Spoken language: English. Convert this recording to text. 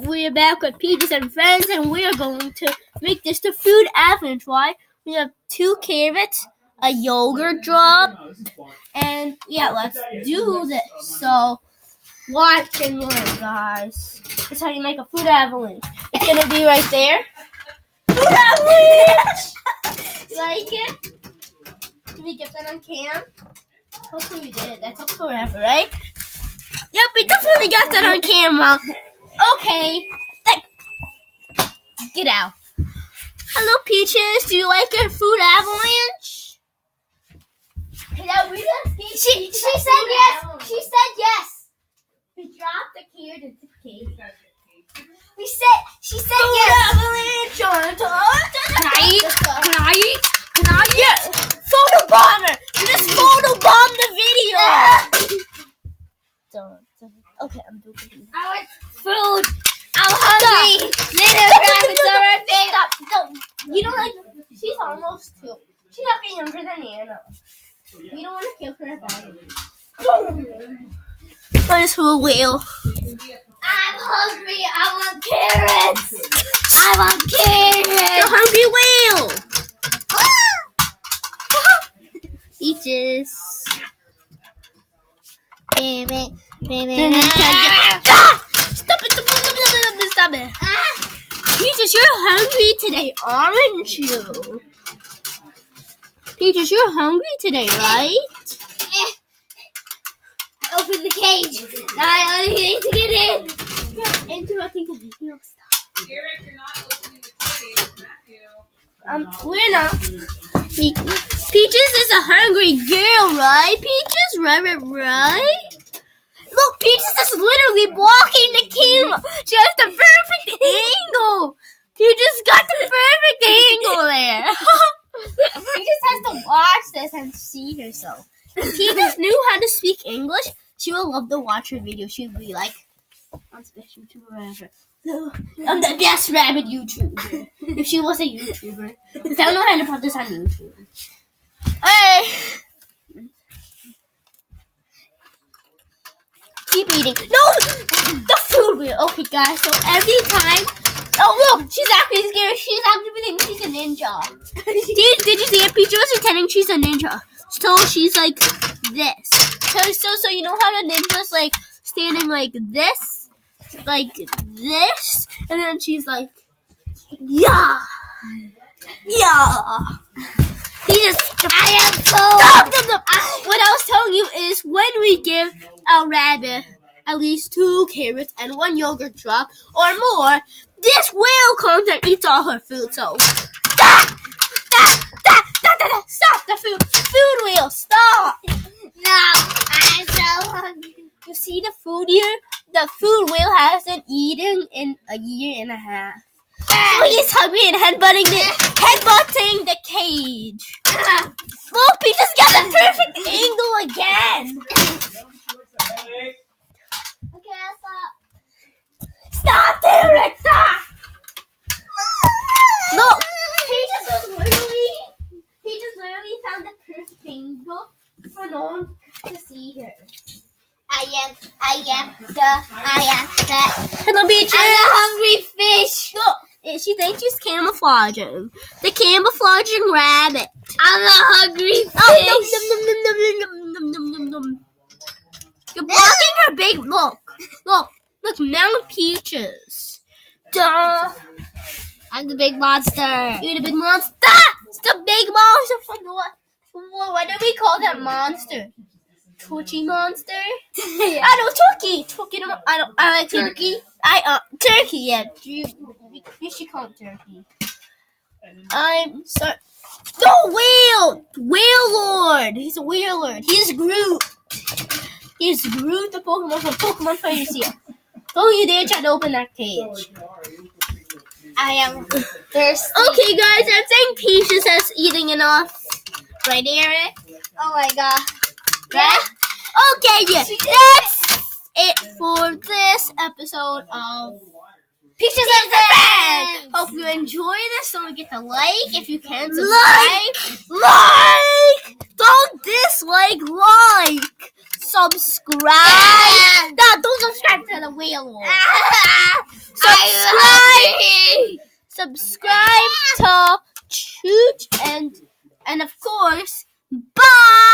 we're back with Peaches and friends, and we are going to make this the food avalanche. Why? We have 2 carrots, a yogurt drop, and yeah, let's do this. So, watch and learn, guys. That's how you make a food avalanche. It's gonna be right there. Food avalanche! You like it? Did we get that on cam? Hopefully we did. That took forever, right? Yep, we definitely got that on camera. Okay. Get out. Hello, Peaches. Do you like your food avalanche? She said yes. She said yes. We dropped the carrot into the cake. She said yes. Avalanche on top. Can I eat? Yes. Photobomber. You just photobomb the video. Okay, I'm doing it. I want food. I'm hungry. Little rabbits are my favorite. Stop. You don't like. She's almost 2. She's not being younger than Anna. You don't want to kill her body. What is who will? I'm hungry. I want carrots. The hungry whale. Peaches. Stop it. Peaches, you're hungry today, aren't you? Peaches, you're hungry today, right? I opened the cage. Now I only need to get in. You're interrupting the video. Stop. Eric, you're not opening the cage. Matthew. We're not. Peaches is a hungry girl, right? Peaches, right? Look, Peaches is literally blocking the camera. She has the perfect angle. Peaches got the perfect angle there. Peaches has to watch this and see herself. If Peaches knew how to speak English, she would love to watch her video. She would be like, I'm the best YouTuber ever. I'm the best rabbit YouTuber. If she was a YouTuber. Because I don't know how to put this on YouTube. Hey! Keep eating. No! The food wheel. Okay, guys, so every time... Oh, look! She's acting scared. She's acting thinking she's a ninja. Did you see it? Peaches was pretending she's a ninja. So she's like this. So you know how the ninja's like standing like this? Like this? And then she's like... Yeah! I am so... Stop. What I was telling you is when we give a rabbit at least 2 carrots and 1 yogurt drop or more, this whale comes and eats all her food. So stop the food whale. Stop. No, I'm so hungry. You see the food here? The food whale hasn't eaten in a year and a half. So he's hungry and headbutting the cage. Look, he just got the perfect angle again. Okay, stop, Derek, stop. Look, he just literally found the perfect angle for no one to see her. I am the hungry fish. Look, she thinks she's camouflaging. The camouflaging rabbit. I'm the hungry fish. You're blocking her big look, Mount Peaches. Duh. I'm the big monster. You're the big monster. It's the big monster from what? Why do we call that monster? Twitchy monster? Yeah. I know turkey. I like turkey. Turkey. Yeah, you should call it turkey. I'm sorry. No, whale lord. He's a whale lord. He's Groot. He's Groot, the Pokemon from Pokemon Fantasy. Don't you dare try to open that cage. I am thirsty. Okay, guys, I think Peaches has eating enough. Right, Eric? Oh my god. Yeah? Okay, yeah. That's it for this episode of Peaches and friends. Hope you enjoy this. Don't forget to like if you can. Subscribe. Like. Don't dislike. Like. Subscribe. No, don't subscribe to the wheel. Subscribe to Chooch and of course, bye.